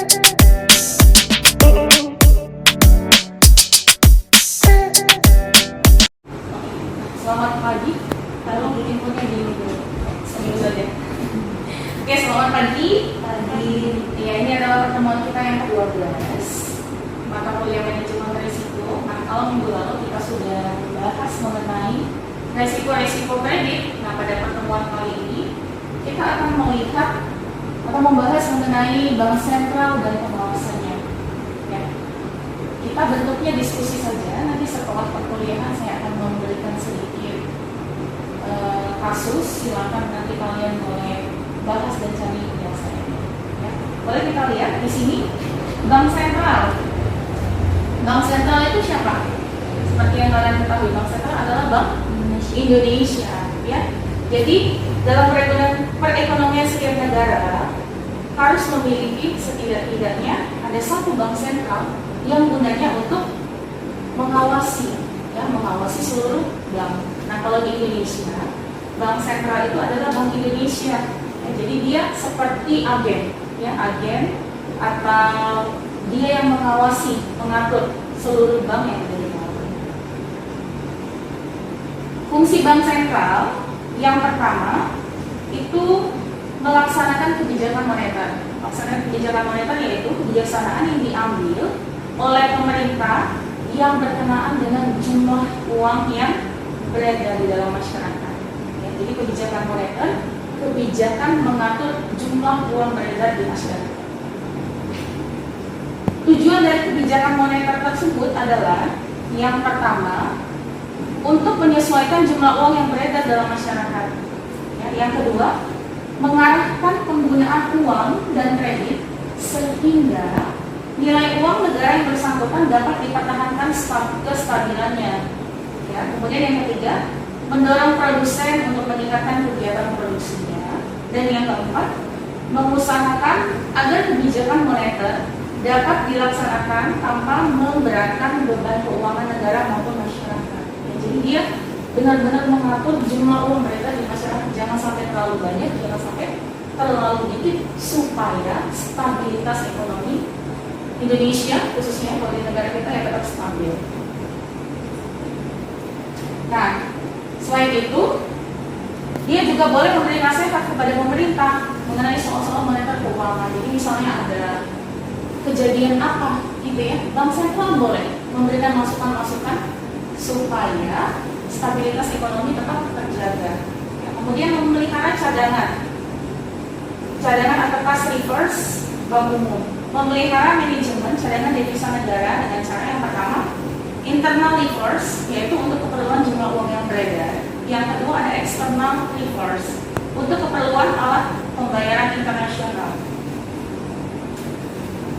Selamat pagi. Kalau infonya gini dulu. Seminggu aja. Oke, selamat pagi. Ya, ini adalah pertemuan kita yang ke-12. Mata kuliah manajemen risiko. Nah, kalau minggu lalu kita sudah membahas mengenai resiko-resiko kredit. Nah, pada pertemuan kali ini kita akan melihat atau membahas mengenai bank sentral dan pengawasannya. Ya. Kita bentuknya diskusi saja. Nanti setelah perkuliahan saya akan memberikan sedikit kasus. Silakan nanti kalian boleh bahas dan cari penjelasannya. Ya. Boleh kita lihat di sini bank sentral. Bank sentral itu siapa? Seperti yang kalian ketahui, bank sentral adalah Bank Indonesia. Ya. Jadi dalam perekonomian setiap negara harus memiliki setidak-tidaknya ada satu bank sentral yang gunanya untuk mengawasi, ya, mengawasi seluruh bank. Nah, kalau di Indonesia, bank sentral itu adalah Bank Indonesia. Ya, jadi dia seperti agen, ya, agen atau dia yang mengawasi, mengatur seluruh bank yang ada di bawah. Fungsi bank sentral yang pertama itu melaksanakan kebijakan moneter. Melaksanakan kebijakan moneter yaitu kebijaksanaan yang diambil oleh pemerintah yang berkenaan dengan jumlah uang yang beredar di dalam masyarakat. Ya, jadi kebijakan moneter, kebijakan mengatur jumlah uang beredar di masyarakat. Tujuan dari kebijakan moneter tersebut adalah yang pertama untuk menyesuaikan jumlah uang yang beredar dalam masyarakat. Ya, yang kedua, mengarahkan penggunaan uang dan kredit sehingga nilai uang negara yang bersangkutan dapat dipertahankan kestabilannya. Ya, kemudian yang ketiga, mendorong produsen untuk meningkatkan kegiatan produksinya. Dan yang keempat, mengusahakan agar kebijakan moneter dapat dilaksanakan tanpa memberatkan beban keuangan negara maupun masyarakat. Ya, jadi dia benar-benar mengatur jumlah uang beredar di masyarakat, jangan sampai terlalu banyak, jangan sampai terlalu dikit, supaya stabilitas ekonomi Indonesia khususnya kalau di negara kita yang tetap stabil. Nah, selain itu dia juga boleh memberi nasihat kepada pemerintah mengenai soal-soal moneter keuangan. Jadi misalnya ada kejadian apa gitu ya, bank sentral boleh memberikan masukan-masukan supaya stabilitas ekonomi tetap terjaga. Ya, kemudian memelihara cadangan atau cash reserves bank umum, memelihara manajemen cadangan devisa negara dengan cara yang pertama internal reserves, yaitu untuk keperluan jumlah uang yang beredar. Yang kedua ada external reserves untuk keperluan alat pembayaran internasional.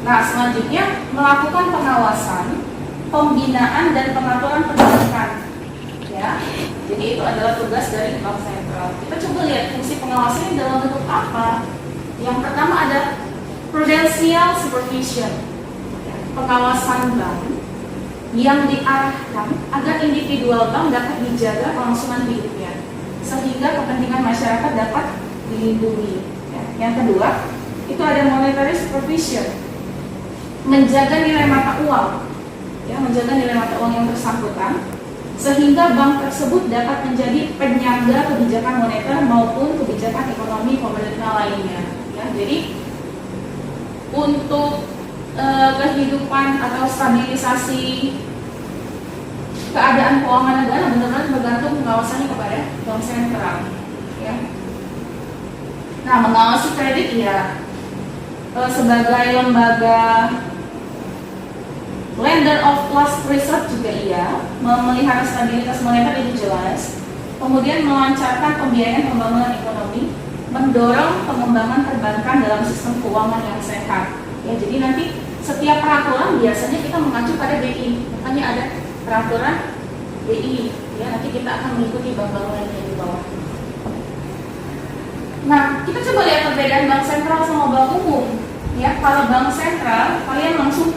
Nah, selanjutnya melakukan pengawasan, pembinaan dan pengaturan perbankan. Ya, jadi itu adalah tugas dari bank sentral. Kita coba lihat fungsi pengawasannya dalam bentuk apa. Yang pertama ada prudential supervision, pengawasan bank yang diarahkan agar individual bank dapat dijaga kelangsungan hidupnya sehingga kepentingan masyarakat dapat dilindungi. Ya. Yang kedua itu ada monetary supervision, menjaga nilai mata uang, ya, menjaga nilai mata uang yang bersangkutan sehingga bank tersebut dapat menjadi penyangga kebijakan moneter maupun kebijakan ekonomi pemerintah lainnya. Ya, jadi untuk kehidupan atau stabilisasi keadaan keuangan negara benar-benar bergantung pengawasannya kepada bank sentral. Ya. Nah, mengawasi kredit ya sebagai lembaga lender of last resort juga iya, memelihara stabilitas moneter itu jelas. Kemudian melancarkan pembiayaan pembangunan ekonomi, mendorong pengembangan perbankan dalam sistem keuangan yang sehat. Ya, jadi nanti setiap peraturan biasanya kita mengacu pada BI, makanya ada peraturan BI. Ya, nanti kita akan mengikuti bank-bank lainnya di bawah. Nah, kita coba lihat perbedaan bank sentral sama bank umum. Ya, kalau bank sentral kalian langsung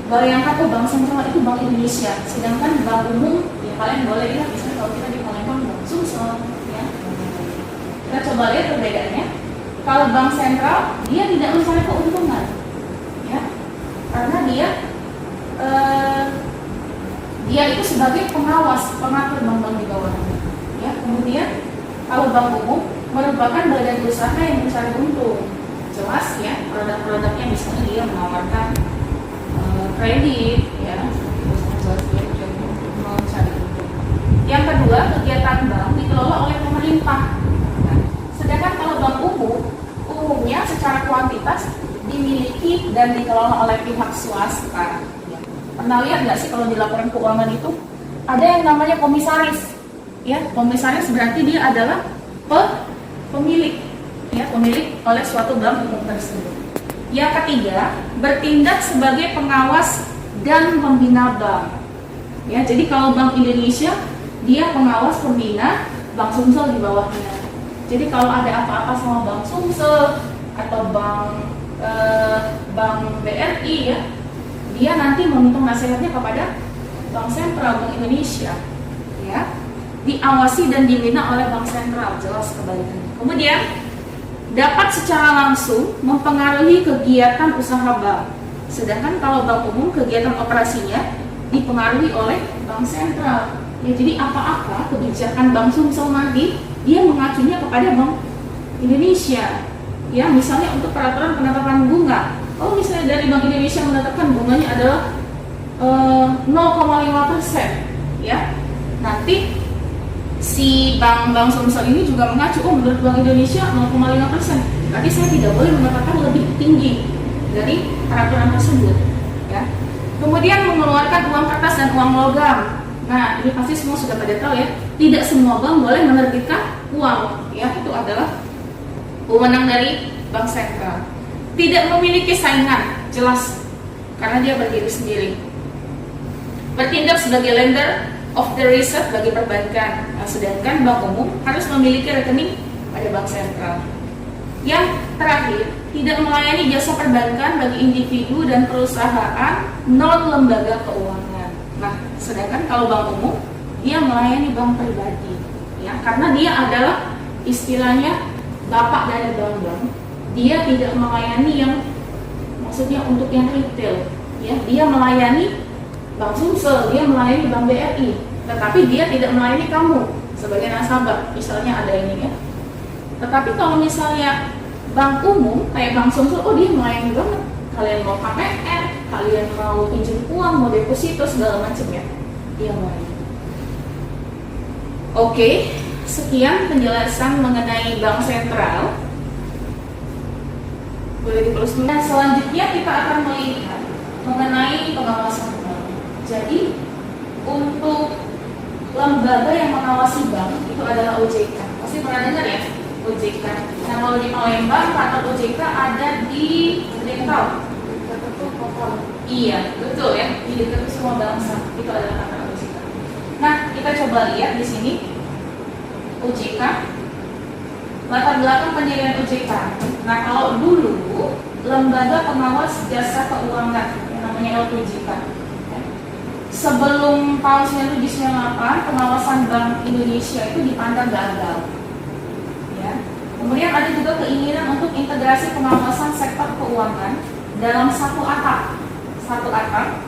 bayangkan bank sentral itu Bank Indonesia, sedangkan bank umum ya kalian boleh lihat misalnya kalau kita di Palembang Bank Sumsel. Ya. Kita coba lihat perbedaannya. Kalau bank sentral dia tidak mencari keuntungan. Ya, dia itu sebagai pengawas, pengatur bank-bank di bawahnya. Ya, kemudian kalau bank umum merupakan badan usaha yang mencari untung. Jelas ya, produk-produknya misalnya dia menawarkan kredit, ya, untuk mencari untung. Yang kedua, kegiatan bank dikelola oleh pemerintah. Nah, sedangkan kalau bank umumnya secara kuantitas dimiliki dan dikelola oleh pihak swasta. Ya. Pernah lihat nggak sih kalau di laporan keuangan itu ada yang namanya komisaris? Ya, komisaris berarti dia adalah pemilik, ya, pemilik oleh suatu bank umum tersebut. Yang ketiga, bertindak sebagai pengawas dan pembina bank. Ya, jadi kalau Bank Indonesia dia pengawas pembina Bank Sumsel di bawahnya. Jadi kalau ada apa-apa sama Bank Sumsel atau Bank BRI, ya, dia nanti meminta nasihatnya kepada Bank Sentral Bank Indonesia, ya, diawasi dan dibina oleh Bank Sentral, jelas kebalikannya. Kemudian dapat secara langsung mempengaruhi kegiatan usaha bank. Sedangkan kalau bank umum kegiatan operasinya dipengaruhi oleh Bank Sentral. Ya, jadi apa-apa kebijakan Bank Sumsel nanti dia mengacunya kepada Bank Indonesia. Ya, misalnya untuk peraturan penetapan bunga. Kalau misalnya dari Bank Indonesia menetapkan bunganya adalah 0,5%, ya. Nanti si bank Sumsel ini juga mengacu, menurut Bank Indonesia 0,5%. Berarti saya tidak boleh menetapkan lebih tinggi dari peraturan tersebut, ya. Kemudian mengeluarkan uang kertas dan uang logam. Nah, ini pasti semua sudah pada tahu, ya. Tidak semua bank boleh menerbitkan uang, ya. Itu adalah wewenang dari Bank Sentral. Tidak memiliki saingan, jelas, karena dia berdiri sendiri. Bertindak sebagai lender of the reserve bagi perbankan. Nah, sedangkan bank umum harus memiliki rekening pada Bank Sentral. Yang terakhir, tidak melayani jasa perbankan bagi individu dan perusahaan non lembaga keuangan. Nah, sedangkan kalau bank umum dia melayani bank pribadi, ya, karena dia adalah istilahnya bapak dari bank-bank. Dia tidak melayani yang maksudnya untuk yang retail, ya, dia melayani Bank Sumsel, dia melayani Bank BRI, tetapi dia tidak melayani kamu sebagai nasabah. Misalnya ada ini, ya. Tetapi kalau misalnya bank umum kayak Bank Sumsel, dia melayani banget. Kalian mau KPR, kalian mau pinjam uang, mau deposito segala macam, ya, dia melayani. Oke, sekian penjelasan mengenai Bank Sentral. Boleh ditulis dulu. Nah, selanjutnya kita akan melihat mengenai pengawasan bank. Jadi untuk lembaga yang mengawasi bank itu adalah OJK. Pasti pernah dengar, ya, OJK. Nah, kalau di Palembang kantor OJK ada di Dentau. Iya, betul, ya, di dekat semua bangsa. Itu adalah kantor OJK. Nah, kita coba lihat di sini OJK. Latar belakang pendirian OJK. Nah, kalau dulu lembaga pengawas jasa keuangan yang namanya LPJK. Sebelum tahun 1998, pengawasan Bank Indonesia itu dipandang gagal. Ya. Kemudian ada juga keinginan untuk integrasi pengawasan sektor keuangan dalam satu atap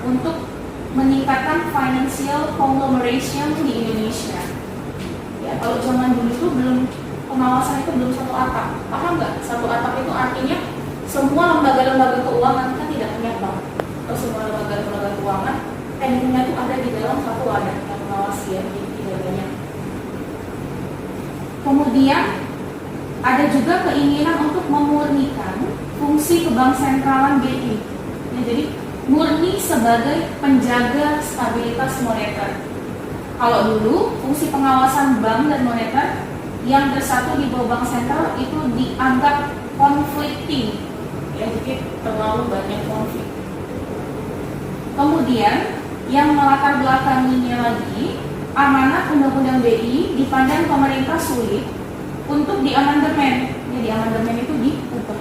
untuk meningkatkan financial conglomeration di Indonesia. Ya, kalau zaman dulu itu pengawasan itu belum satu atap. Paham nggak? Satu atap itu artinya semua lembaga-lembaga keuangan kan tidak punya bank. Atau semua lembaga-lembaga keuangan tentunya itu ada di dalam satu wadah yang mengawasi, ya, tidak banyak. Kemudian ada juga keinginan untuk memurnikan fungsi kebank sentralan BI. Ya, jadi murni sebagai penjaga stabilitas moneter. Kalau dulu fungsi pengawasan bank dan moneter yang bersatu di bawah bank sentral itu dianggap conflicting, ya, jadi terlalu banyak konflik. Kemudian yang melatar belakanginya lagi, amanat Undang-Undang BI dipandang pemerintah sulit untuk diamandemen. Ya, diamandemen itu diubah,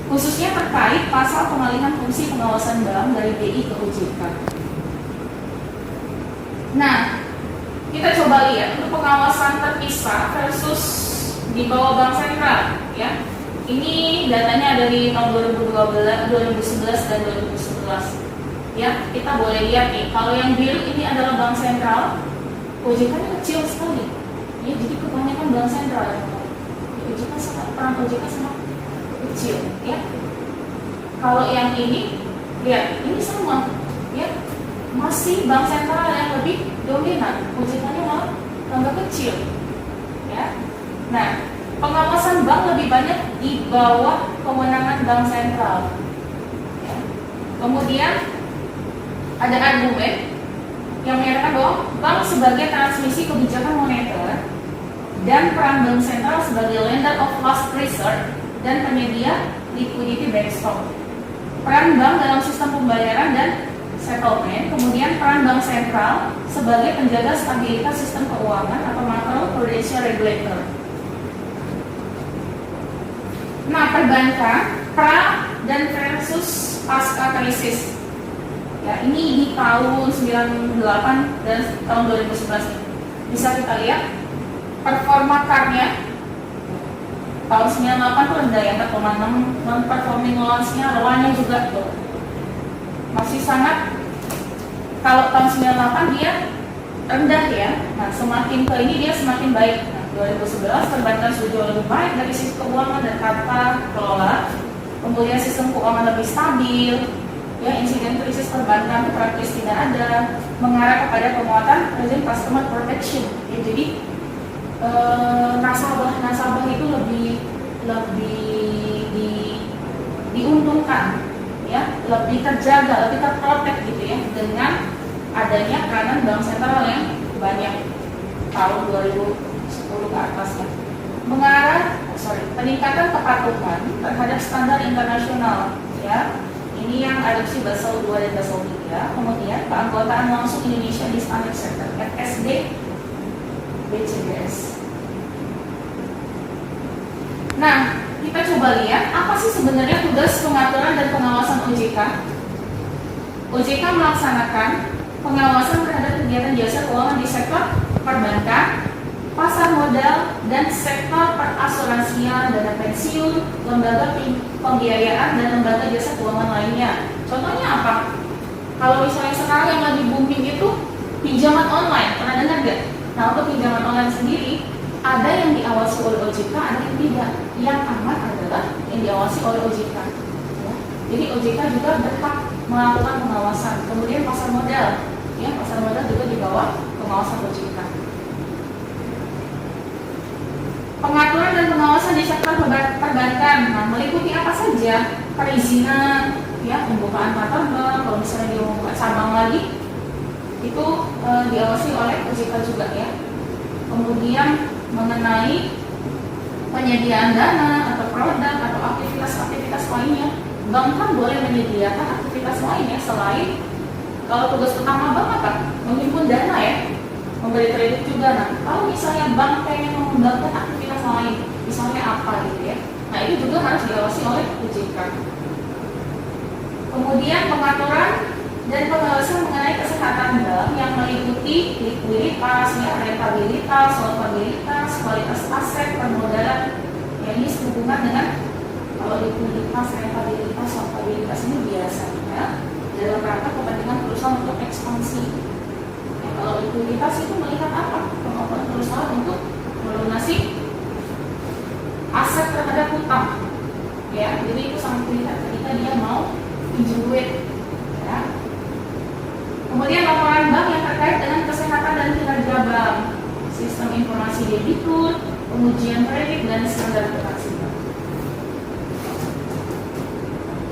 khususnya terkait pasal pengalihan fungsi pengawasan bank dari BI ke OJK. Nah, kita coba lihat untuk pengawasan terpisah versus di bawah bank sentral, ya. Ini datanya dari tahun 2012, 2011 dan 2011. Ya, kita boleh lihat nih, kalau yang biru ini adalah bank sentral, OJK-nya kecil sekali. Ya, jadi kebanyakan bank sentral ya. OJK peran OJK sangat kecil, ya. Kalau yang ini, lihat, ini sama, ya, masih bank sentral yang lebih dominan, OJK-nya malah tambah kecil, ya. Nah, pengawasan bank lebih banyak di bawah kewenangan bank sentral. Ya. Kemudian ada argumen yang menyatakan bahwa bank sebagai transmisi kebijakan moneter dan peran bank sentral sebagai lender of last resort dan penyedia liquidity backstop. Peran bank dalam sistem pembayaran dan settlement, kemudian peran bank sentral sebagai penjaga stabilitas sistem keuangan atau macro prudential regulator. Nah, perbankan pra dan versus pasca krisis. Ya, ini di tahun 98 dan tahun 2011. Bisa kita lihat performa CAR-nya tahun 98 itu rendah ya, 4,6, non-performing loans-nya, ROA-nya juga tuh masih sangat. Kalau tahun 98 dia rendah ya. Nah, semakin ke ini dia semakin baik. 2011 perbankan sudah jauh lebih baik dari sisi keuangan dan tata kelola, kemudian sistem keuangan lebih stabil, ya, insiden krisis perbankan praktis tidak ada, mengarah kepada penguatan rezim customer protection. Ya, jadi nasabah itu lebih diuntungkan, ya, lebih terjaga, lebih terprotek gitu ya, dengan adanya peranan bank sentral yang banyak tahun 2010 ke atas ya. Peningkatan kepatuhan terhadap standar internasional ya. Ini yang adopsi Basel II dan Basel III. Kemudian keanggotaan langsung Indonesia di Islamic Sector FSD BCBS. Nah, kita coba lihat apa sih sebenarnya tugas pengaturan dan pengawasan OJK. OJK melaksanakan pengawasan terhadap kegiatan jasa keuangan di sektor perbankan, pasar modal, dan sektor perasuransian, dana pensiun, lembaga pembiayaan, dan lembaga jasa keuangan lainnya. Contohnya apa? Kalau misalnya sekarang yang lagi booming itu pinjaman online, pernah dengar nggak? Nah, untuk pinjaman online sendiri, ada yang diawasi oleh OJK, ada yang tidak. Yang aman adalah yang diawasi oleh OJK. Ya. Jadi OJK juga berhak melakukan pengawasan. Kemudian pasar modal, ya, pasar modal juga di bawah pengawasan OJK. Pengaturan dan pengawasan di sektor perbankan, nah, meliputi apa saja? Perizinan, ya, pembukaan kantor bank, kalau misalnya dia membuka cabang lagi, itu diawasi oleh OJK juga ya. Kemudian mengenai penyediaan dana atau produk atau aktivitas-aktivitas lainnya, bank kan boleh menyediakan aktivitas lainnya selain, kalau tugas utama bank apa? Menghimpun dana ya, memberi kredit juga. Nah, kalau misalnya bank pengen mengembangkan aktivitas lain, misalnya apa gitu ya, nah itu juga harus diawasi oleh OJK. Kemudian pengaturan dan pengawasan mengenai kesehatan bank yang meliputi likuiditas, ya, rentabilitas, solvabilitas, kualitas aset, permodalan. Ya, ini sehubungan dengan kalau likuiditas, rentabilitas, solvabilitas ini biasanya dalam rangka kepentingan perusahaan untuk ekspansi. Ya, kalau likuiditas itu melihat apa? Kemampuan perusahaan untuk melunasi aset terhadap hutang. Ya, jadi itu sangat terlihat ketika dia mau pinjam duit. Ya. Kemudian laporan bank yang terkait dengan kesehatan dan kinerja bank, sistem informasi debitur, pengujian kredit, dan standarisasi bank.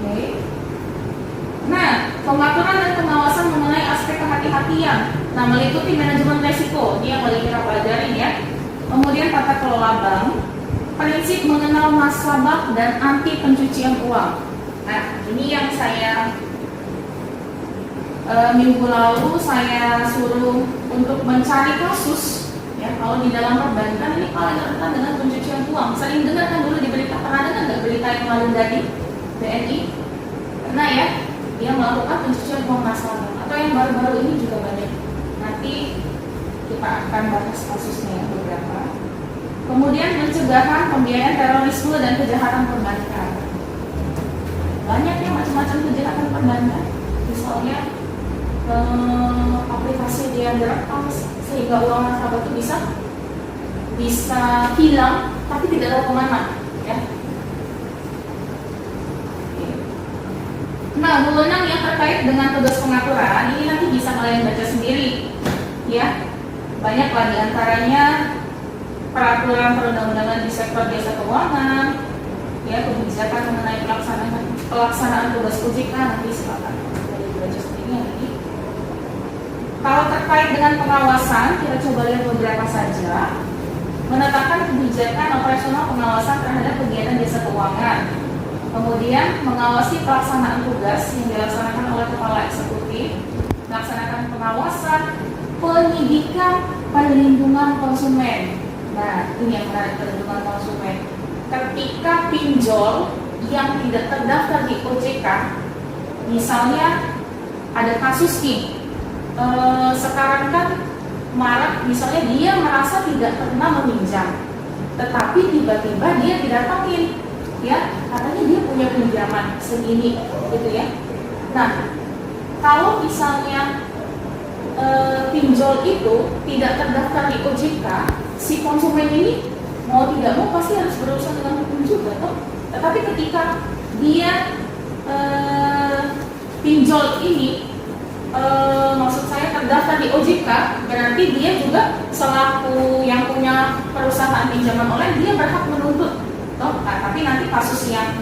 Oke. Nah, pengaturan dan pengawasan mengenai aspek kehati-hatian, nah, meliputi manajemen resiko, ini yang paling kita pelajarin ya. Kemudian tata kelola bank, prinsip mengenal nasabah dan anti pencucian uang. Nah, ini yang saya minggu lalu saya suruh untuk mencari kasus ya, kalau di dalam perbankan ini paling rentan dengan pencucian uang. Sering dengar kan dulu di berita, pernah dengar nggak berita yang lalu dari BNI? Karena ya, dia melakukan pencucian uang nasabah. Atau yang baru-baru ini juga banyak. Nanti kita akan bahas kasusnya ya, beberapa. Kemudian pencegahan pembiayaan terorisme dan kejahatan perbankan. Banyak ya macam-macam kejahatan perbankan. Misalnya aplikasi dia diretas sehingga uang nasabah itu bisa hilang tapi tidak tahu kemana, ya. Nah, wewenang yang terkait dengan tugas pengaturan ini nanti bisa kalian baca sendiri, ya. Banyak lah diantaranya peraturan perundang-undangan di sektor jasa keuangan, ya, kebijakan mengenai pelaksanaan tugas OJK, nanti silakan baca sendiri lagi. Kalau terkait dengan pengawasan, kita coba lihat beberapa saja. Menetapkan kebijakan operasional pengawasan terhadap kegiatan jasa keuangan. Kemudian mengawasi pelaksanaan tugas yang dilaksanakan oleh kepala eksekutif, melaksanakan pengawasan, penyidikan, perlindungan konsumen. Nah, ini yang menarik, perlindungan konsumen. Ketika pinjol yang tidak terdaftar di OJK, misalnya ada kasus nih, sekarang kan marak, misalnya dia merasa tidak pernah meminjam, tetapi tiba-tiba dia didatangin, ya, katanya dia punya pinjaman segini, gitu ya. Nah, kalau misalnya pinjol itu tidak terdaftar di OJK, si konsumen ini mau tidak mau pasti harus berurusan dengan hukum juga, toh. Tetapi ketika dia pinjol ini maksud saya terdaftar di OJK, berarti dia juga selaku yang punya perusahaan pinjaman online, dia berhak menuntut, toh. Nah, tapi nanti kasus yang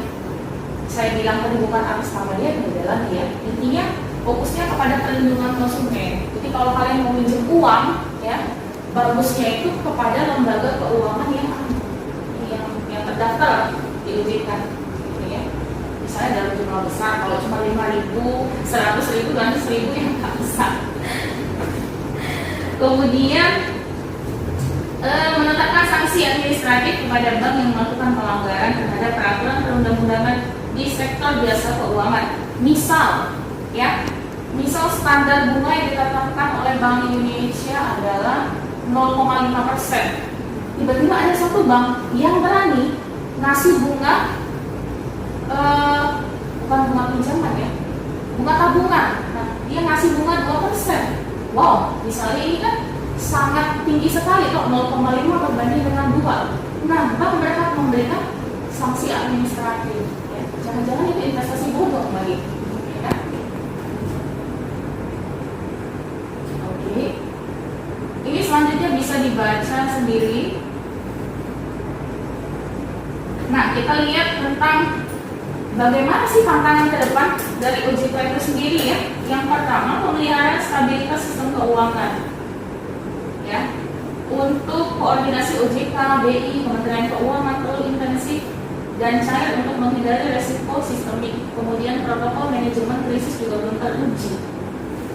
saya bilang tadi bukan atas nama dia, adalah dia. Intinya fokusnya kepada perlindungan konsumen. Jadi kalau kalian mau minjem uang, ya, bagusnya itu kepada lembaga keuangan yang terdaftar di OJK, gitu ya. Misalnya dalam jumlah besar, kalau cuma 5.000, 100.000, dan 1.000 yang nggak bisa. Kemudian menetapkan sanksi administratif kepada bank yang melakukan pelanggaran terhadap peraturan perundang-undangan di sektor jasa keuangan. Misal, ya, misal standar bunga yang ditetapkan oleh Bank Indonesia adalah 0,5%. Tiba-tiba ada satu bank yang berani ngasih bunga, bukan bunga pinjaman ya, bunga tabungan. Nah, dia ngasih bunga 2%. Wow, misalnya ini kan sangat tinggi sekali, kok 0,5 berbanding dengan 2. Nah, bank berhak memberikan sanksi administratif, ya. Jangan-jangan itu investasi bodoh kembali, ya. Oke, ini selanjutnya bisa dibaca sendiri. Nah, kita lihat tentang bagaimana sih tantangan ke depan dari OJK itu sendiri, ya. Yang pertama, pemeliharaan stabilitas sistem keuangan, ya. Untuk koordinasi OJK, BI, Kementerian Keuangan perlu intensif dan cair untuk menghindari resiko sistemik. Kemudian protokol manajemen krisis juga belum teruji.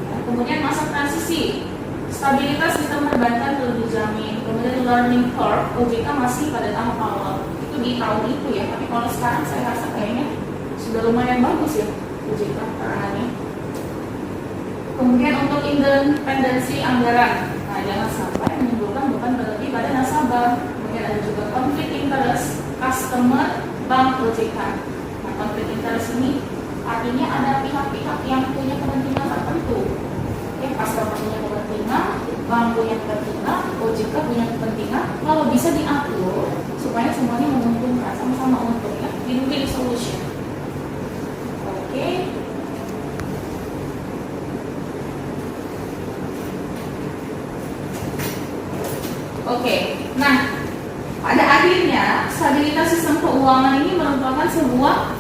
Ya, kemudian masa transisi, stabilitas sistem perbankan perlu dijamin. Kemudian learning curve, OJK masih pada tahap awal. Itu di tahun itu ya, tapi kalau sekarang saya rasa kayaknya sudah lumayan bagus ya OJK peranannya. Kemudian untuk independensi anggaran, nah jangan sampai menimbulkan beban berlebih pada nasabah. Kemudian ada juga konflik interest customer bank OJK. Nah, konflik interest ini artinya ada pihak-pihak yang punya kepentingan tertentu. Ya, customer punya kepentingan, bank punya kepentingan, OJK punya kepentingan. Kalau bisa diatur supaya semuanya menguntungkan, sama-sama untung, ya. Win-win solution. Oke. Oke, nah pada akhirnya stabilitas sistem keuangan ini merupakan sebuah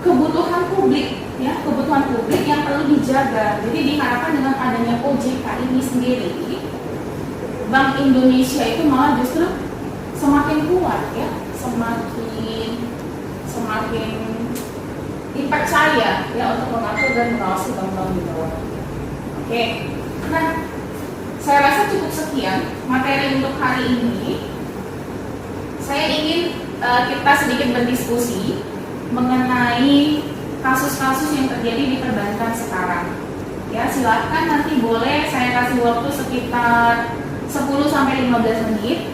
kebutuhan publik, ya, kebutuhan publik yang perlu dijaga. Jadi diharapkan dengan adanya OJK ini sendiri, Bank Indonesia itu malah justru semakin kuat, ya, semakin dipercaya, ya, untuk mengatur dan mengawasi bank-bank di bawah. Oke, nah saya rasa cukup sekian materi untuk hari ini. Saya ingin kita sedikit berdiskusi mengenai kasus-kasus yang terjadi di perbankan sekarang. Ya, silakan nanti boleh saya kasih waktu sekitar 10-15 menit.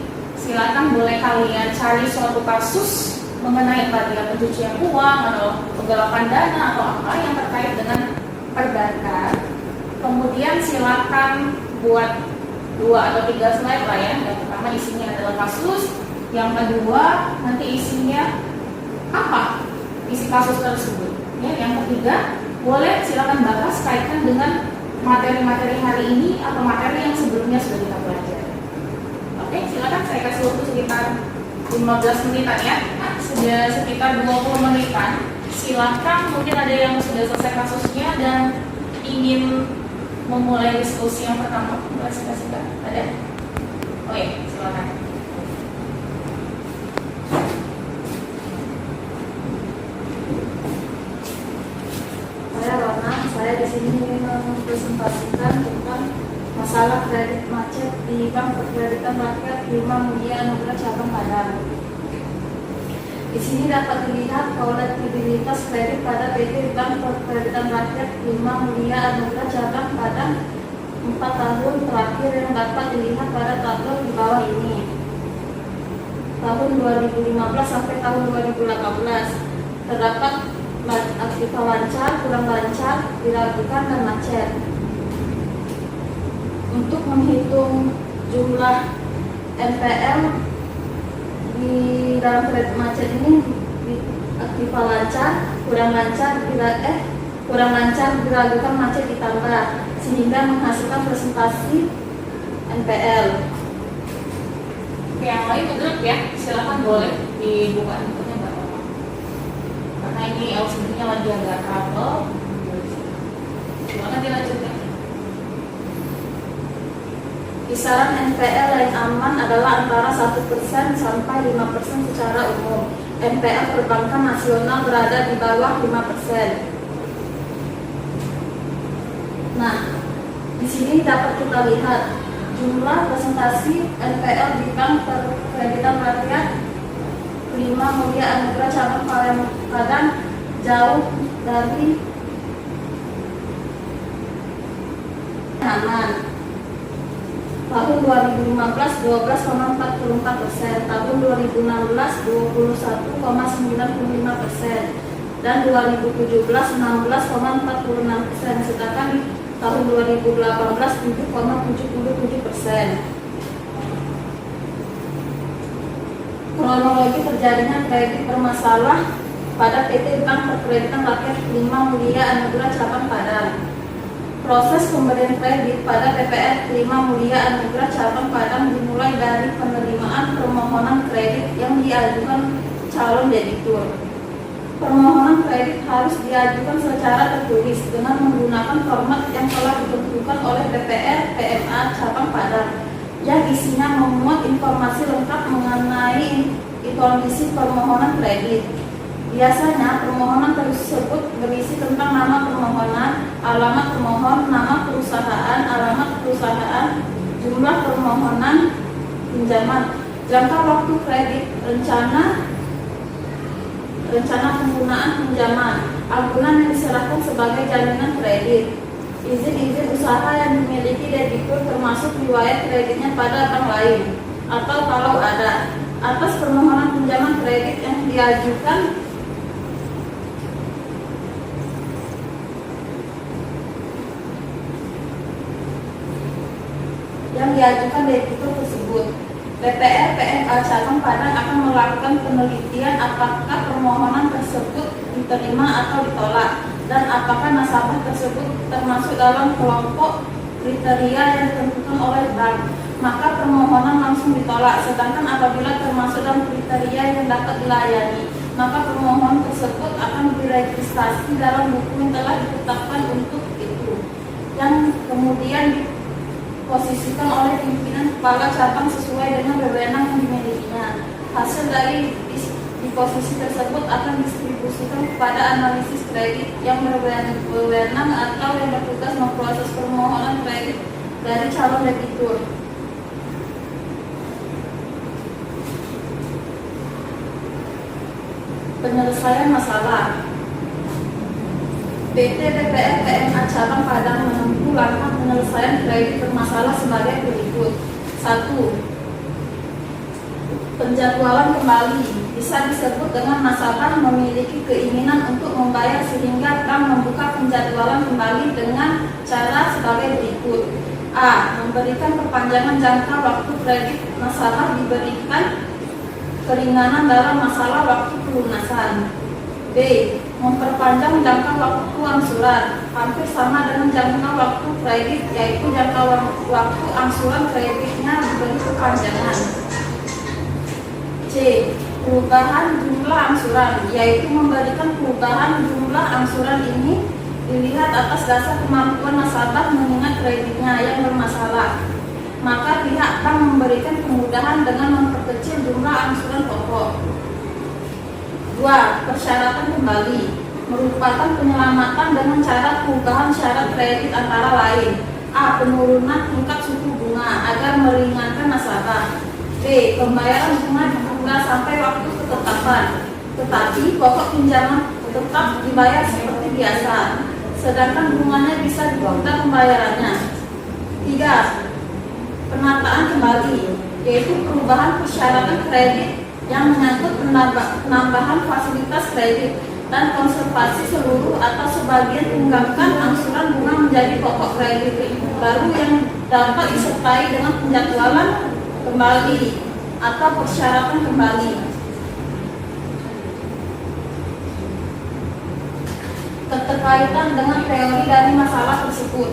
silakan boleh kalian cari suatu kasus mengenai bagian pencucian uang atau penggelapan dana atau apa yang terkait dengan perbankan. Kemudian silakan buat 2 atau 3 slide lah ya. Yang pertama isinya adalah kasus, yang kedua nanti isinya apa isi kasus tersebut. Ya, yang ketiga boleh silakan bahas kaitkan dengan materi-materi hari ini atau materi yang sebelumnya sudah kita pelajari. Oke, silakan saya kasih waktu sekitar 15 menitan ya. Sudah sekitar 20 menitan. Silakan, mungkin ada yang sudah selesai kasusnya dan ingin memulai diskusi yang pertama. Silakan. Ada? Oke, silakan. Saya di sini mempresentasikan tentang masalah kredit macet di Bank Perkreditan Rakyat Lima Mulia Anugerah Cabang Padang. Di sini dapat dilihat kolektibilitas kredit pada PT Bank Perkreditan Rakyat Lima Mulia Anugerah Cabang Padang 4 tahun terakhir yang dapat dilihat pada tabel di bawah ini. Tahun 2015 sampai tahun 2018 terdapat aktiva lancar, kurang lancar, diragukan, dan macet. Untuk menghitung jumlah NPL di dalam kredit macet ini, aktiva lancar, kurang lancar, diragukan, macet ditambah sehingga menghasilkan presentasi NPL. Oke, yang lain menurut ya, silakan boleh dibuka inputnya Bapak. Karena ini LCD-nya lagi agak trouble. Silakan dilanjutkan. Kisaran NPL yang aman adalah antara 1% sampai 5% secara umum. NPL perbankan nasional berada di bawah 5%. Nah, di sini dapat kita lihat jumlah presentasi NPL di Bank Perkreditan Rakyat Lima Mulia Anugerah Cabang Padang jauh dari aman. Tahun 2015 12,44%, tahun 2016 21,95%, dan 2017 16,46%, sedangkan di tahun 2018 7,77%. Kronologi terjadinya kredit bermasalah pada PT Bank Perkreditan Rakyat Lima Mulia Anugerah Cabang Padang. Proses pemberian kredit pada PPR Lima Mulia Anugerah Cabang Padang dimulai dari penerimaan permohonan kredit yang diajukan calon debitur. Permohonan kredit harus diajukan secara tertulis dengan menggunakan format yang telah ditentukan oleh PPR PMA Cabang Padang, yang isinya memuat informasi lengkap mengenai kondisi permohonan kredit. Biasanya permohonan tersebut berisi tentang nama permohonan, alamat pemohon, nama perusahaan, alamat perusahaan, jumlah permohonan pinjaman, jangka waktu kredit, rencana penggunaan pinjaman, ampunan yang diserahkan sebagai jaminan kredit, izin-izin usaha yang dimiliki debitur termasuk riwayat kreditnya pada bank lain, atau kalau ada, atas permohonan pinjaman kredit yang diajukan debitur tersebut. PPR PMA Cabang Padang akan melakukan penelitian apakah permohonan tersebut diterima atau ditolak, dan apakah nasabah tersebut termasuk dalam kelompok kriteria yang ditentukan oleh bank, maka permohonan langsung ditolak. Sedangkan apabila termasuk dalam kriteria yang dapat dilayani, maka permohonan tersebut akan diregistrasi dalam buku yang telah ditetapkan untuk itu, yang kemudian diposisikan oleh pimpinan kepala cabang sesuai dengan wewenang yang dimilikinya. Hasil dari disposisi tersebut akan didistribusikan kepada analisis kredit yang berwenang atau yang bertugas memproses permohonan kredit dari calon debitur. Penyelesaian masalah. PT PPR PMA Cabang Padang menempuh langkah penyelesaian kredit bermasalah sebagai berikut. 1. Penjadwalan kembali bisa disebut dengan nasabah memiliki keinginan untuk membayar sehingga bank membuka penjadwalan kembali dengan cara sebagai berikut. A. Memberikan perpanjangan jangka waktu kredit nasabah, diberikan keringanan dalam masalah waktu pelunasan. B. Memperpanjang jangka waktu angsuran, hampir sama dengan jangka waktu kredit, yaitu jangka waktu angsuran kreditnya diberi perpanjangan. C. Perubahan jumlah angsuran, yaitu memberikan perubahan jumlah angsuran ini dilihat atas dasar kemampuan nasabah mengingat kreditnya yang bermasalah. Maka pihak bank memberikan kemudahan dengan memperkecil jumlah angsuran pokok. 2. Persyaratan kembali merupakan penyelamatan dengan cara perubahan syarat kredit antara lain. A. Penurunan tingkat suku bunga agar meringankan nasabah. B. Pembayaran bunga ditunda sampai waktu ketetapan, tetapi pokok pinjaman tetap dibayar seperti biasa, sedangkan bunganya bisa ditunda pembayarannya. 3. Penataan kembali, yaitu perubahan persyaratan kredit yang menyangkut penambahan fasilitas kredit dan konservasi seluruh atau sebagian tunggakan angsuran bunga menjadi pokok kredit baru yang dapat disertai dengan penjadwalan kembali atau persyaratan kembali. Keterkaitan dengan teori dari masalah tersebut.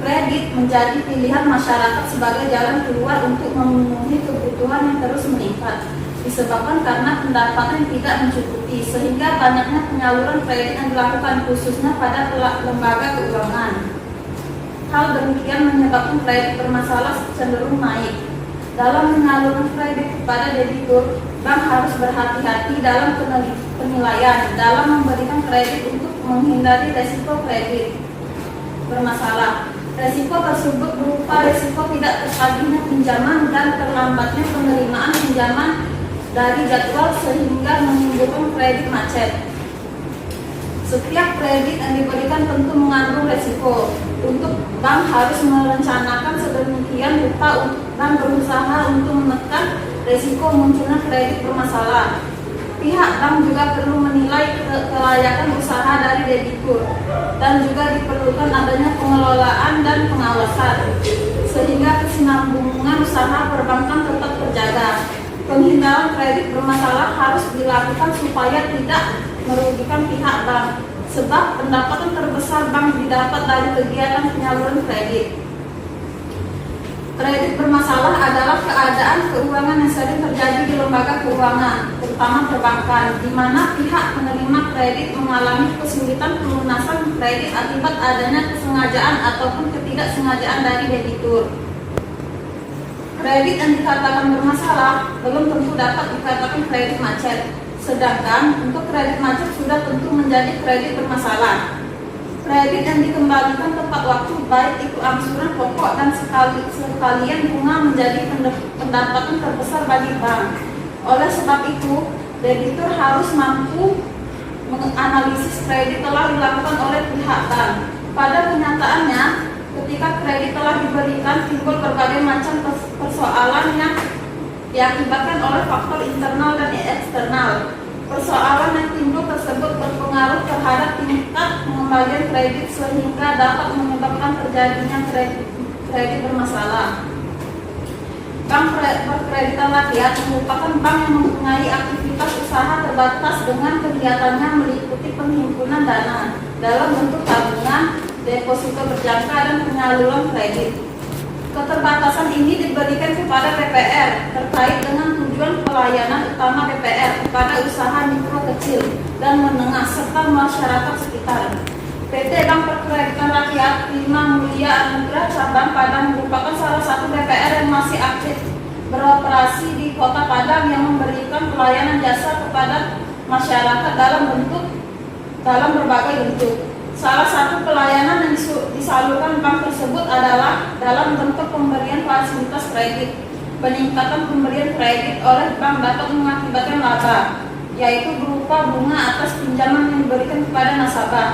Kredit menjadi pilihan masyarakat sebagai jalan keluar untuk memenuhi kebutuhan yang terus meningkat, disebabkan karena pendapatan tidak mencukupi, sehingga banyaknya penyaluran kredit yang dilakukan khususnya pada lembaga keuangan. Hal demikian menyebabkan kredit bermasalah cenderung naik. Dalam menyalurkan kredit kepada debitur, bank harus berhati-hati dalam penilaian dalam memberikan kredit untuk menghindari resiko kredit bermasalah. Resiko tersebut berupa resiko tidak tertagihnya pinjaman dan terlambatnya penerimaan pinjaman dari jadwal sehingga menimbulkan kredit macet. Setiap kredit yang diberikan tentu mengandung resiko. Untuk bank harus merencanakan sedemikian rupa dan berusaha untuk menekan resiko munculnya kredit bermasalah. Pihak bank juga perlu menilai kelayakan usaha dari debitur dan juga diperlukan adanya pengelolaan dan pengawasan sehingga kesinambungan usaha perbankan tetap terjaga. Penghindaran kredit bermasalah harus dilakukan supaya tidak merugikan pihak bank, sebab pendapatan terbesar bank didapat dari kegiatan penyaluran kredit. Kredit bermasalah adalah keadaan keuangan yang sering terjadi di lembaga keuangan, terutama perbankan, di mana pihak penerima kredit mengalami kesulitan pelunasan kredit akibat adanya kesengajaan ataupun ketidaksengajaan dari debitur. Kredit yang dikatakan bermasalah belum tentu dapat dikatakan kredit macet, sedangkan untuk kredit macet sudah tentu menjadi kredit bermasalah. Kredit yang dikembalikan tepat waktu, baik itu angsuran pokok dan sekalian bunga, menjadi pendapatan terbesar bagi bank. Oleh sebab itu, debitur harus mampu menganalisis kredit telah dilakukan oleh pihak bank. Pada kenyataannya, ketika kredit telah diberikan, timbul berbagai macam persoalan yang diakibatkan oleh faktor internal dan eksternal. Persoalan yang timbul tersebut berpengaruh terhadap tingkat pengembalian kredit sehingga dapat menyebabkan terjadinya kredit bermasalah. Bank Perkreditan Rakyat merupakan bank yang mempunyai aktivitas usaha terbatas dengan kegiatannya meliputi penghimpunan dana dalam bentuk tabungan, deposito berjangka, dan penyaluran kredit. Keterbatasan ini diberikan kepada BPR terkait dengan tujuan pelayanan utama BPR kepada usaha mikro, kecil, dan menengah serta masyarakat sekitar. PT Bank Perkreditan Rakyat 5 Mulia Anugrah Cabang Padang merupakan salah satu BPR yang masih aktif beroperasi di Kota Padang yang memberikan pelayanan jasa kepada masyarakat dalam berbagai bentuk. Salah satu pelayanan yang disalurkan bank tersebut adalah dalam bentuk pemberian fasilitas kredit. Peningkatan pemberian kredit oleh bank dapat mengakibatkan laba, yaitu berupa bunga atas pinjaman yang diberikan kepada nasabah,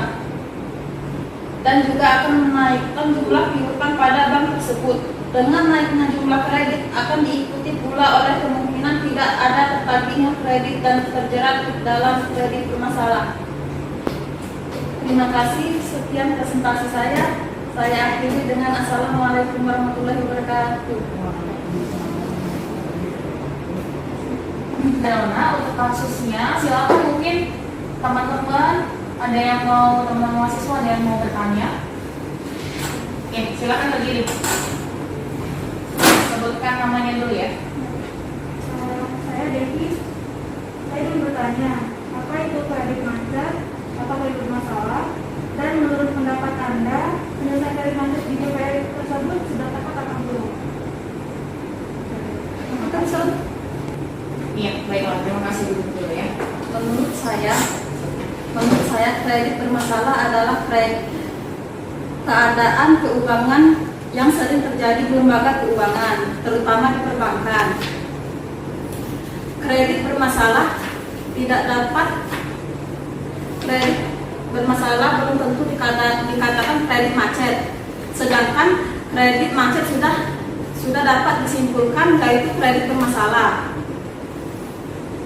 dan juga akan menaikkan jumlah piutang pada bank tersebut. Dengan naiknya jumlah kredit akan diikuti pula oleh kemungkinan tidak ada tertagihnya kredit dan terjerat dalam kredit bermasalah. Terima kasih, sekian presentasi saya. Saya akhiri dengan Assalamualaikum warahmatullahi wabarakatuh. Karena untuk kasusnya, silakan mungkin teman-teman ada yang mau, teman mahasiswa ada yang mau bertanya. Oke, silakan berdiri. Sebutkan namanya dulu ya. Saya Devi. Saya ingin bertanya, apa itu kredit macet? Apakah itu bermasalah? Dan menurut pendapat Anda, penyelesaian kredit macet di DPR tersebut sudah tepat atau belum? Iya, baiklah. Terima kasih dulu ya. Menurut saya kredit bermasalah adalah keadaan keuangan yang sering terjadi di lembaga keuangan, terutama di perbankan. Kredit bermasalah belum tentu dikatakan kredit macet. Sedangkan kredit macet sudah dapat disimpulkan yaitu kredit bermasalah.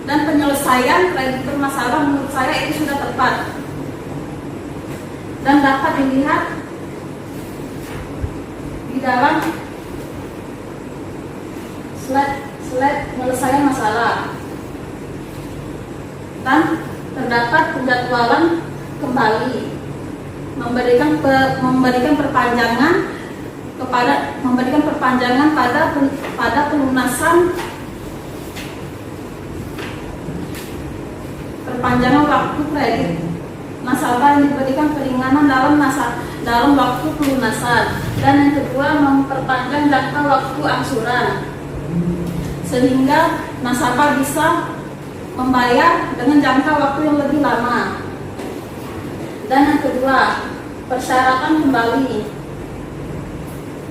Dan penyelesaian kredit bermasalah menurut saya itu sudah tepat dan dapat dilihat di dalam slide penyelesaian masalah, dan terdapat penjadwalan kembali memberikan perpanjangan pada pelunasan perpanjangan waktu kredit nasabah yang diberikan keringanan dalam waktu pelunasan, dan yang kedua memperpanjang jangka waktu angsuran sehingga nasabah bisa membayar dengan jangka waktu yang lebih lama. Dan yang kedua, persyaratan kembali,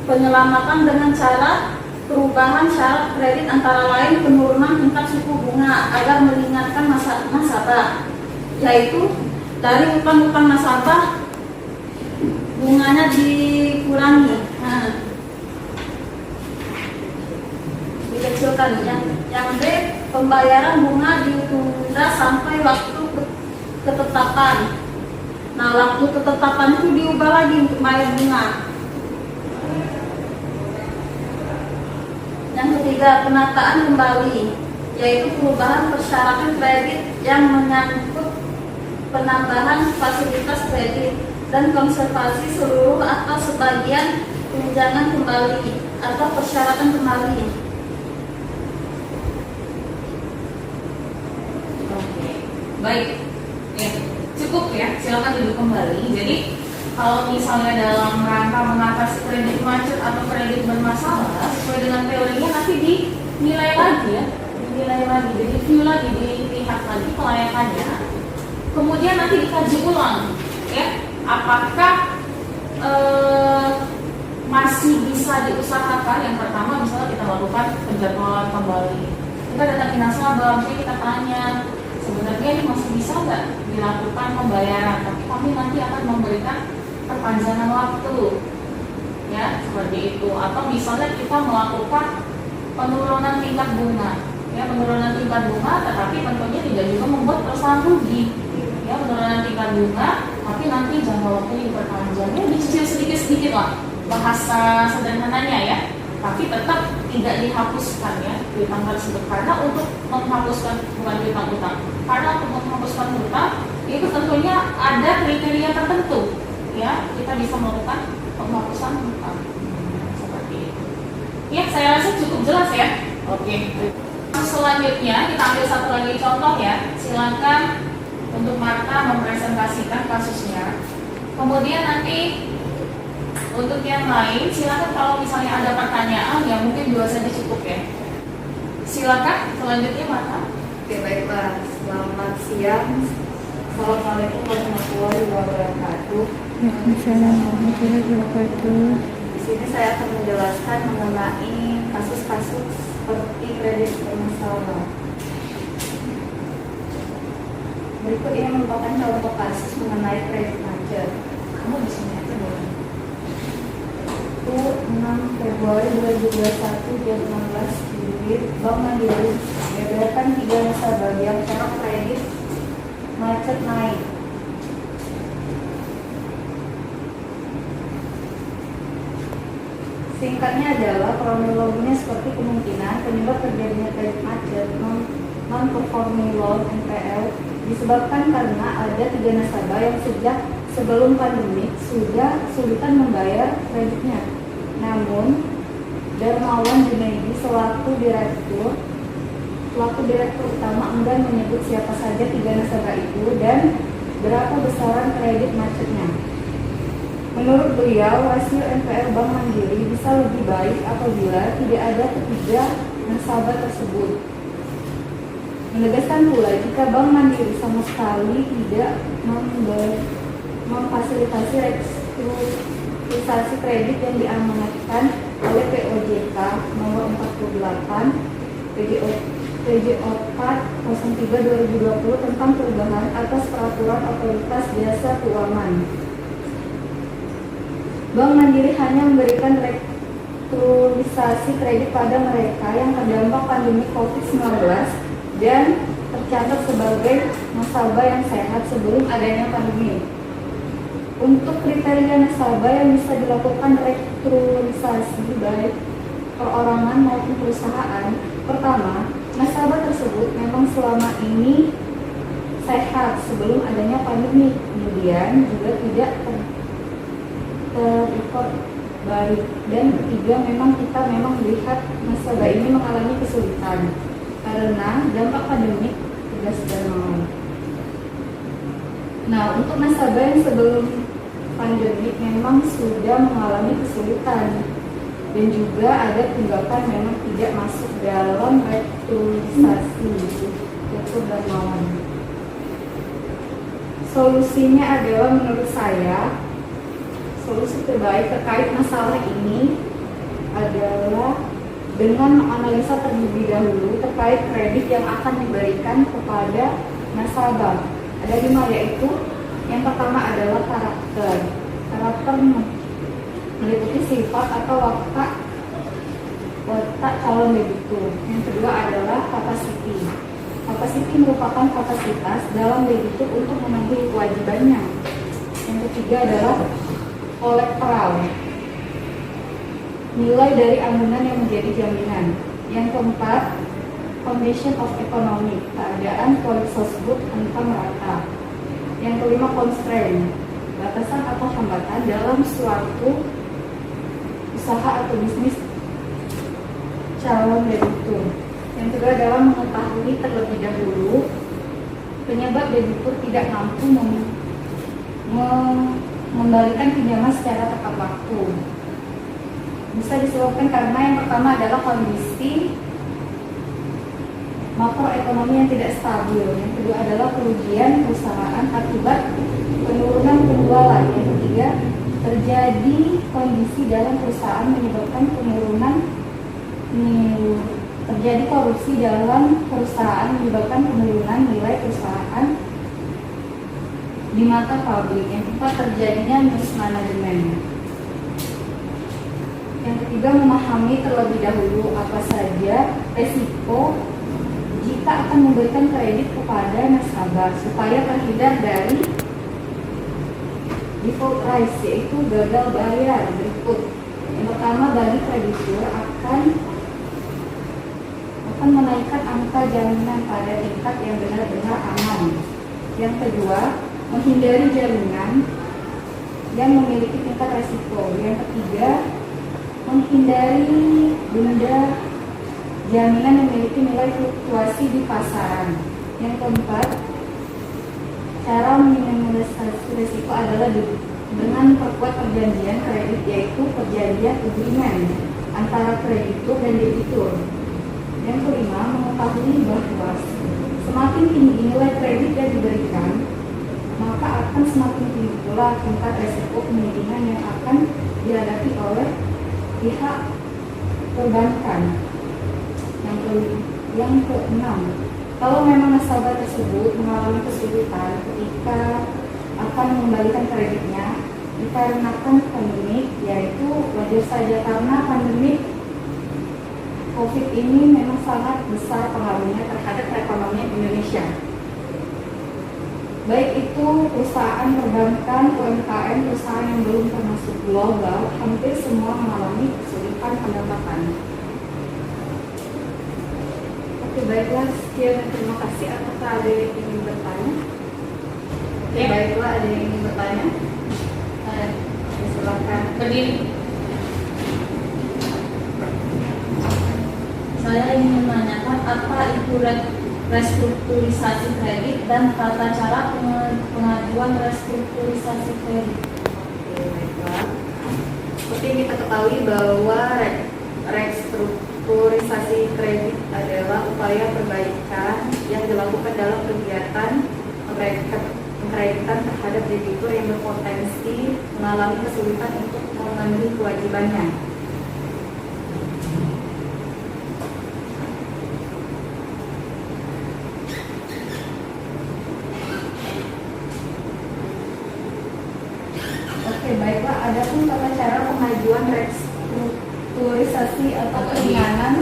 penyelamatan dengan cara perubahan syarat kredit antara lain penurunan tingkat suku bunga agar meringankan nasabah, yaitu dari utang-utang nasabah bunganya dikurangi, dikecilkan. Yang B, pembayaran bunga ditunda sampai waktu ketetapan. Nah, waktu ketetapan itu diubah lagi untuk bayar bunga. Yang ketiga, penataan kembali, yaitu perubahan persyaratan kredit yang menyangkut penambahan fasilitas kredit dan konservasi seluruh atau sebagian tunjangan kembali atau persyaratan kembali. Oke, baik. Ya, cukup ya. Silakan duduk kembali. Jadi kalau misalnya dalam rangka mengatasi kredit macet atau kredit bermasalah, sesuai dengan teorinya nanti dinilai lagi ya, direview lagi, dilihat lagi kelayakannya. Kemudian nanti dikaji ulang, ya, apakah masih bisa diusahakan. Yang pertama, misalnya kita lakukan penjadwalan kembali. Kita datangi nasabah, kita tanya, sebenarnya ini masih bisa nggak dilakukan pembayaran, tapi kami nanti akan memberikan perpanjangan waktu, ya, seperti itu. Atau misalnya kita melakukan penurunan tingkat bunga, ya, penurunan tingkat bunga, tetapi tentunya tidak juga membuat perusahaan rugi, ya, penurunan tingkat bunga, tapi nanti jangka waktunya diperpanjang, ya, dicicil sedikit-sedikit lah, bahasa sederhananya ya, tapi tetap tidak dihapuskan ya piutang tersebut, karena untuk menghapuskan bukan piutang-piutang, karena untuk menghapuskan hutang itu tentunya ada kriteria tertentu, ya, kita bisa melakukan penghapusan hutang seperti itu. Ya, saya rasa cukup jelas ya. Oke. Selanjutnya kita ambil satu lagi contoh ya. Silakan untuk Marta mempresentasikan kasusnya. Kemudian nanti untuk yang lain silakan kalau misalnya ada pertanyaan ya mungkin 2 saja cukup ya. Silakan selanjutnya Marta. Oke, baiklah. Selamat siang. Assalamualaikum warahmatullahi wabarakatuh. Waalaikumsalam warahmatullahi wabarakatuh. Di sini saya akan menjelaskan mengenai kasus-kasus seperti kredit bermasalah. Berikut ini merupakan contoh kasus mengenai kredit macet. Kamu di sini aja boleh. 6 Februari 2021 jam 16 WIB Bank Mandiri membeberkan 3 nasabah yang secara kredit macet naik. Singkatnya adalah kronologinya seperti kemungkinan penyebab terjadinya kredit macet non-performing loan NPL disebabkan karena ada 3 nasabah yang sejak sebelum pandemi sudah kesulitan membayar kreditnya. Namun, Darmawan Junaidi selaku direktur utama enggan menyebut siapa saja 3 nasabah itu dan berapa besaran kredit macetnya. Menurut beliau, rasio NPL Bank Mandiri bisa lebih baik apabila tidak ada ketiga nasabah tersebut. Menegaskan pula jika Bank Mandiri sama sekali tidak memfasilitasi restrukturisasi kredit yang diamanatkan oleh POJK nomor 48 PJO 403 2020 tentang perubahan atas peraturan otoritas jasa keuangan. Bank Mandiri hanya memberikan restrukturisasi kredit pada mereka yang terdampak pandemi COVID-19 dan tercatat sebagai nasabah yang sehat sebelum adanya pandemi. Untuk kriteria nasabah yang bisa dilakukan restrukturisasi baik perorangan maupun perusahaan, pertama, nasabah tersebut memang selama ini sehat sebelum adanya pandemi, kemudian juga tidak terikut baik, dan ketiga, memang kita melihat nasabah ini mengalami kesulitan karena dampak pandemi tidak sedang. Nah, untuk nasabah yang sebelum pandemi memang sudah mengalami kesulitan dan juga ada tunggakan memang tidak masuk dalam restrukturisasi itu Darmawan. Solusinya adalah menurut saya solusi terbaik terkait masalah ini adalah dengan menganalisa terlebih dahulu terkait kredit yang akan diberikan kepada nasabah. Ada 5, yaitu yang pertama adalah karakter. Karakter meliputi sifat atau watak calon debitur. Yang kedua adalah kapasiti. Kapasiti merupakan kapasitas dalam debitur untuk memenuhi kewajibannya. Yang ketiga adalah kolekteral, nilai dari amunan yang menjadi jaminan. Yang keempat, condition of economy, keadaan polis tersebut entah merata. Yang kelima, constraint, batasan atau hambatan dalam suatu usaha atau bisnis calon debitur. Yang kedua adalah mengetahui terlebih dahulu penyebab debitur tidak mampu mengembalikan pinjaman secara tepat waktu. Bisa disebabkan karena yang pertama adalah kondisi makroekonomi yang tidak stabil. Yang kedua adalah kerugian perusahaan akibat penurunan penjualan. Yang ketiga, terjadi kondisi dalam perusahaan menyebabkan terjadi korupsi dalam perusahaan menyebabkan penurunan nilai perusahaan di mata publik. Yang keempat, terjadinya mismanagement. Yang ketiga, memahami terlebih dahulu apa saja resiko jika akan memberikan kredit kepada nasabah supaya terhindar dari default rise, yaitu gagal bayar. Berikut yang pertama, bagi kreditur akan menaikkan angka jaminan pada tingkat yang benar-benar aman. Yang kedua, menghindari jaminan yang memiliki tingkat resiko. Yang ketiga, menghindari denda jaminan yang memiliki nilai fluktuasi di pasaran. Yang keempat, cara meminimalisasi risiko adalah dengan memperkuat perjanjian kredit, yaitu perjanjian agreement antara kreditur dan debitur. Yang kelima, mengetahui bahwa semakin tinggi nilai kredit yang diberikan, maka akan semakin tinggi pula tingkat risiko kemungkinan yang akan dihadapi oleh pihak perbankan. Yang keenam, Kalau memang nasabah tersebut mengalami kesulitan ketika akan mengembalikan kreditnya dikarenakan pandemik, yaitu wajar saja karena pandemik COVID ini memang sangat besar pengaruhnya terhadap perekonomian Indonesia. Baik itu perusahaan perbankan, UMKM, perusahaan yang belum termasuk global, hampir semua mengalami kesulitan pendapatan. Oke, baiklah, sekian dan terima kasih. Apakah ada yang ingin bertanya? Oke, baiklah, ada yang ingin bertanya? Silakan Berdiri. Saya ingin menanyakan apa itu restrukturisasi kredit dan tata cara pengajuan restrukturisasi kredit. Oke, baiklah. Seperti yang kita ketahui bahwa restrukturisasi kredit adalah upaya perbaikan yang dilakukan dalam kegiatan pengkreditan terhadap debitur yang berpotensi mengalami kesulitan untuk memenuhi kewajibannya. Oke, baiklah. Adapun tata cara pengajuan restrukturisasi atau keringanan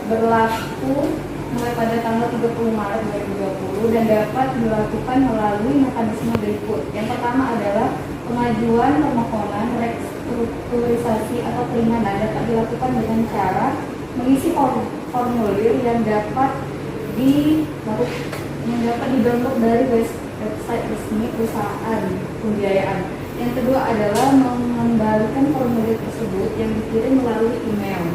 berlaku mulai pada tanggal 30 Maret 2020 dan dapat dilakukan melalui mekanisme berikut. Yang pertama adalah pengajuan permohonan restrukturisasi atau keringanan dapat dilakukan dengan cara mengisi formulir yang dapat di-download dari website resmi perusahaan pembiayaan. Yang kedua adalah mengembalikan formulir tersebut yang dikirim melalui email.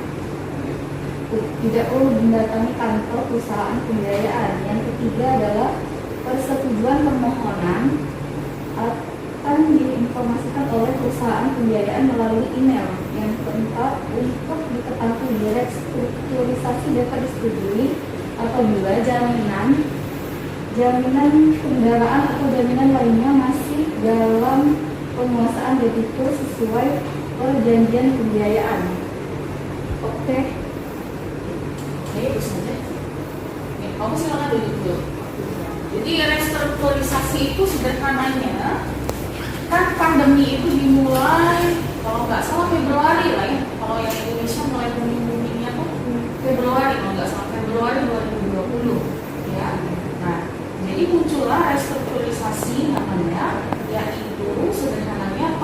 Tidak perlu mendatangi kantor perusahaan pembiayaan. Yang ketiga adalah persetujuan permohonan akan diinformasikan oleh perusahaan pembiayaan melalui email. Yang keempat, untuk diketahui restrukturisasi dapat disetujui apabila jaminan kendaraan atau jaminan lainnya masih dalam penguasaan debitur sesuai perjanjian pembiayaan. Oke. Itu saja. Ya, kamu silakan duduk dulu. Jadi restrukturisasi itu sederhananya kan pandemi itu dimulai kalau nggak salah Februari lah ya. Kalau yang Indonesia mulai booming-boomingnya tuh Februari, kalau nggak salah Februari 2020 ya. Nah, jadi muncullah restrukturisasi namanya, yaitu sederhananya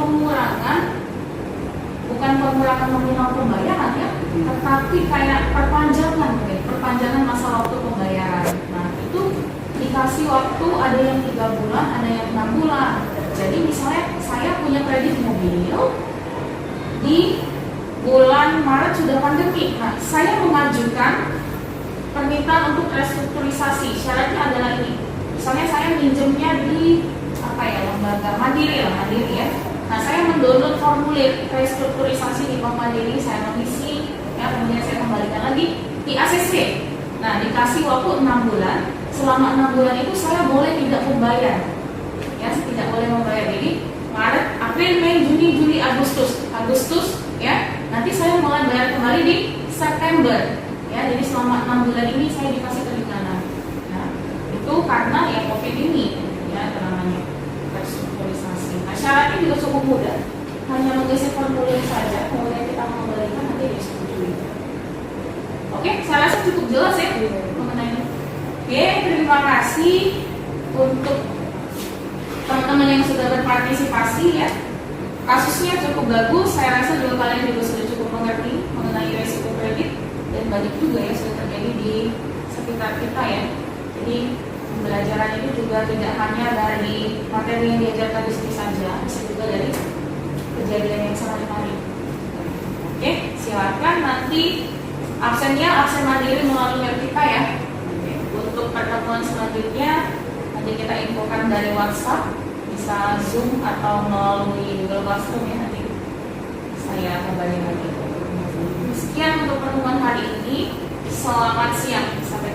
bukan pengurangan nominal pembayaran ya, tetapi kayak perpanjangan masa waktu pembayaran. Nah, itu dikasih waktu, ada yang 3 bulan, ada yang 6 bulan. Jadi misalnya saya punya kredit mobil di bulan Maret sudah pandemi. Nah, saya mengajukan permintaan untuk restrukturisasi. Syaratnya adalah ini. Misalnya saya minjemnya di lembaga Mandiri ya. Nah, saya mendownload formulir restrukturisasi di Bank Mandiri, saya mengisi, ya, kemudian saya kembalikan lagi di ACC. Nah, dikasih waktu 6 bulan. Selama 6 bulan itu saya boleh tidak membayar, ya, tidak boleh membayar. Jadi Maret, April, Mei, Juni, Juli, Agustus, ya. Nanti saya mulai bayar kembali di September, ya. Jadi selama 6 bulan ini saya dikasih keringanan. Nah, itu karena ya COVID ini, ya, namanya restrukturisasi. Nah, syaratnya juga cukup mudah, hanya mengisi formulir saja, kemudian kita mengembalikan nanti disetujui. Oke, saya rasa cukup jelas ya mengenai ini. Oke, terima kasih untuk teman-teman yang sudah berpartisipasi ya. Kasusnya cukup bagus, saya rasa juga kalian juga sudah cukup mengerti mengenai risiko kredit dan banyak juga ya sudah terjadi di sekitar kita ya. Jadi pembelajaran ini juga tidak hanya dari materi yang diajarkan di sini saja, bisa juga dari kejadian yang sehari-hari. Oke, silakan nanti absen mandiri melalui web kita ya. Oke, untuk pertemuan selanjutnya nanti kita infokan dari WhatsApp, bisa Zoom atau melalui Google Classroom ya, nanti saya kembali lagi. Sekian untuk pertemuan hari ini. Selamat siang. Sampai